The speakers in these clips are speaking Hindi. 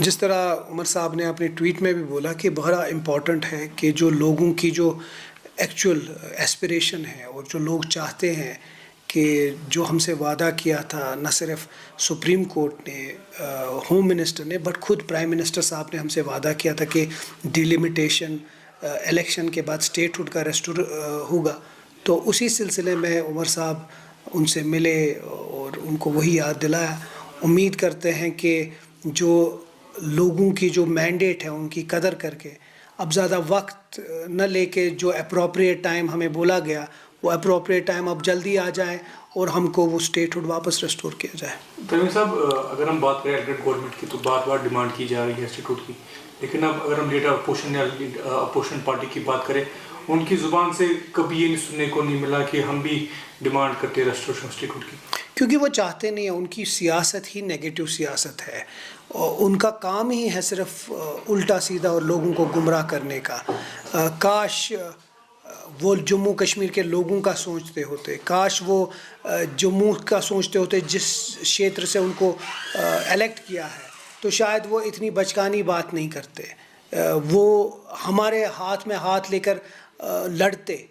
जिस तरह उमर साहब ने अपने ट्वीट में भी बोला कि बड़ा इम्पॉर्टेंट है कि जो लोगों की जो एक्चुअल एस्पिरेशन है और जो लोग चाहते हैं कि जो हमसे वादा किया था, न सिर्फ सुप्रीम कोर्ट ने, होम मिनिस्टर ने, बट खुद प्राइम मिनिस्टर साहब ने हमसे वादा किया था कि डिलिमिटेशन इलेक्शन के बाद स्टेटहुड का रेस्टोर होगा। तो उसी सिलसिले में उमर साहब उनसे मिले और उनको वही याद दिलाया। उम्मीद करते हैं कि जो लोगों की जो मैंडेट है उनकी कदर करके अब ज़्यादा वक्त न लेके जो अप्रोप्रिएट टाइम हमें बोला गया वो अप्रोप्रिएट टाइम अब जल्दी आ जाए और हमको वो स्टेटहुड वापस रेस्टोर किया जाए। तमीम साहब, अगर हम बात करें एलिगेंट गवर्नमेंट की तो बार बार डिमांड की जा रही है स्टेटहुड की, लेकिन अब अगर हम लीडर अपोजिशन पार्टी की बात करें, उनकी ज़ुबान से कभी ये सुनने को नहीं मिला कि हम भी डिमांड करते रेस्टोरेशन स्टेटहुड की, क्योंकि वो चाहते नहीं है। उनकी सियासत ही नेगेटिव सियासत है और उनका काम ही है सिर्फ उल्टा सीधा और लोगों को गुमराह करने का। काश वो जम्मू कश्मीर के लोगों का सोचते होते, काश वो जम्मू का सोचते होते जिस क्षेत्र से उनको इलेक्ट किया है, तो शायद वो इतनी बचकानी बात नहीं करते। वो हमारे हाथ में हाथ लेकर लड़ते।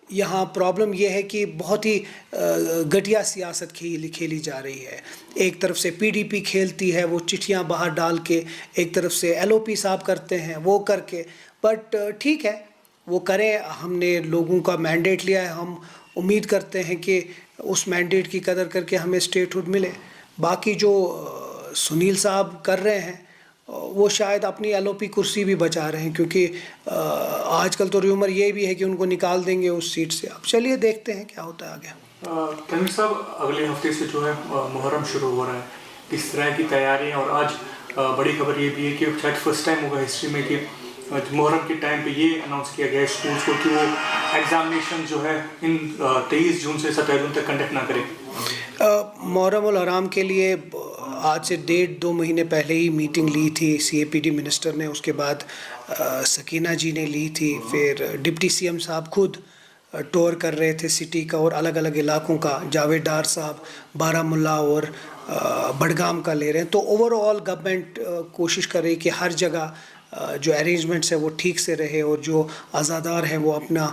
यहाँ प्रॉब्लम ये है कि बहुत ही घटिया सियासत खेली जा रही है। एक तरफ से पीडीपी खेलती है वो चिट्ठियाँ बाहर डाल के, एक तरफ से एलओपी साहब करते हैं वो करके। बट ठीक है, वो करें। हमने लोगों का मैंडेट लिया है, हम उम्मीद करते हैं कि उस मैंडेट की कदर करके हमें स्टेटहुड मिले। बाकी जो सुनील साहब कर रहे हैं वो शायद अपनी एलओपी कुर्सी भी बचा रहे हैं, क्योंकि आजकल तो र्यूमर ये भी है कि उनको निकाल देंगे उस सीट से। अब चलिए देखते हैं क्या होता है आगे। तमीम साहब, अगले हफ्ते से जो है मुहर्रम शुरू हो रहा है, किस तरह की तैयारियां? और आज बड़ी खबर ये भी है कि शायद फर्स्ट टाइम होगा हिस्ट्री में कि मुहर्रम के टाइम पे ये अनाउंस किया गया है स्कूल्स को कि वो एग्जामिनेशन जो है इन 23 जून से 17 जून तक कंडक्ट ना करें। मुहर्रम उल हराम के लिए आज से 1.5-2 महीने पहले ही मीटिंग ली थी सीएपीडी मिनिस्टर ने, उसके बाद सकीना जी ने ली थी, फिर डिप्टी सीएम साहब खुद टूर कर रहे थे सिटी का और अलग अलग इलाकों का। जावेद डार साहब बारामुल्ला और बडगाम का ले रहे हैं। तो ओवरऑल गवर्नमेंट कोशिश कर रही है कि हर जगह जो अरेंजमेंट्स है वो ठीक से रहे और जो आज़ादार है वो अपना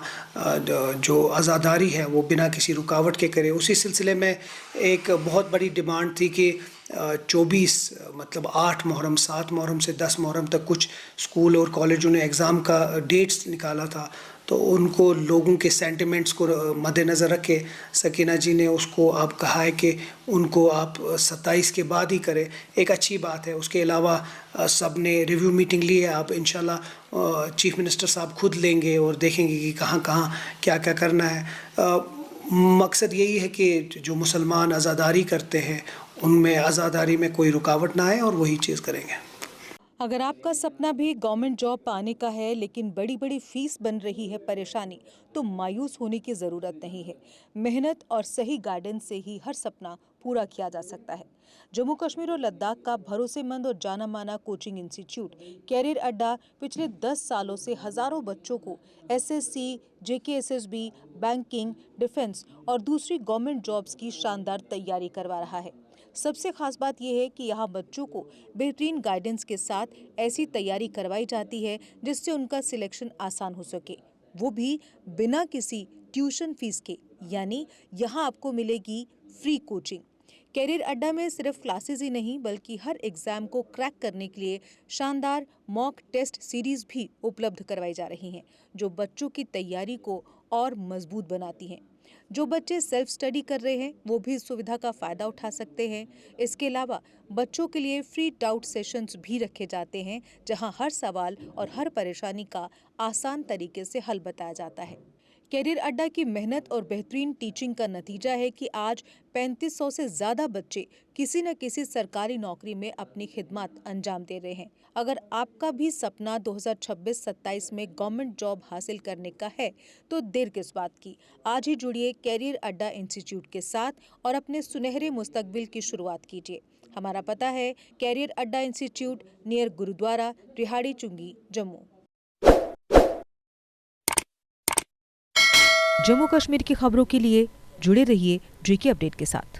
जो आज़ादारी है वो बिना किसी रुकावट के करे। उसी सिलसिले में एक बहुत बड़ी डिमांड थी कि 24 मतलब 8 मुहर्रम, 7 मुहर्रम से 10 मुहर्रम तक कुछ स्कूल और कॉलेजों ने एग्ज़ाम का डेट्स निकाला था। तो उनको लोगों के सेंटिमेंट्स को मद्देनज़र रख के सकीना जी ने उसको अब कहा है कि उनको आप 27 के बाद ही करें। एक अच्छी बात है। उसके अलावा सब ने रिव्यू मीटिंग ली है। अब इंशाल्लाह चीफ मिनिस्टर साहब खुद लेंगे और देखेंगे कि कहाँ कहाँ क्या क्या करना है। मकसद यही है कि जो मुसलमान आज़ादारी करते हैं उनमें आज़ादारी में कोई रुकावट ना आए और वही चीज़ करेंगे। अगर आपका सपना भी गवर्नमेंट जॉब पाने का है लेकिन बड़ी बड़ी फीस बन रही है परेशानी, तो मायूस होने की ज़रूरत नहीं है। मेहनत और सही गाइडेंस से ही हर सपना पूरा किया जा सकता है। जम्मू कश्मीर और लद्दाख का भरोसेमंद और जाना माना कोचिंग इंस्टीट्यूट कैरियर अड्डा पिछले 10 सालों से हजारों बच्चों को एसएससी, जेकेएसएसबी, बैंकिंग, डिफेंस और दूसरी गवर्नमेंट जॉब्स की शानदार तैयारी करवा रहा है। सबसे खास बात यह है कि यहाँ बच्चों को बेहतरीन गाइडेंस के साथ ऐसी तैयारी करवाई जाती है जिससे उनका सिलेक्शन आसान हो सके, वो भी बिना किसी ट्यूशन फीस के। यानी यहाँ आपको मिलेगी फ्री कोचिंग। कैरियर अड्डा में सिर्फ क्लासेस ही नहीं बल्कि हर एग्जाम को क्रैक करने के लिए शानदार मॉक टेस्ट सीरीज भी उपलब्ध करवाई जा रही हैं, जो बच्चों की तैयारी को और मजबूत बनाती हैं। जो बच्चे सेल्फ स्टडी कर रहे हैं वो भी इस सुविधा का फायदा उठा सकते हैं। इसके अलावा बच्चों के लिए फ्री डाउट सेशंस भी रखे जाते हैं, जहां हर सवाल और हर परेशानी का आसान तरीके से हल बताया जाता है। कैरियर अड्डा की मेहनत और बेहतरीन टीचिंग का नतीजा है कि आज 3500 से ज्यादा बच्चे किसी न किसी सरकारी नौकरी में अपनी खिदमत अंजाम दे रहे हैं। अगर आपका भी सपना 2026-27 में गवर्नमेंट जॉब हासिल करने का है तो देर किस बात की। आज ही जुड़िए कैरियर अड्डा इंस्टीट्यूट के साथ और अपने सुनहरे मुस्तकबिल की शुरुआत कीजिए। हमारा पता है कैरियर अड्डा इंस्टीट्यूट, नियर गुरुद्वारा, रिहाड़ी चुंगी, जम्मू। जम्मू कश्मीर की खबरों के लिए जुड़े रहिए जेके अपडेट के साथ।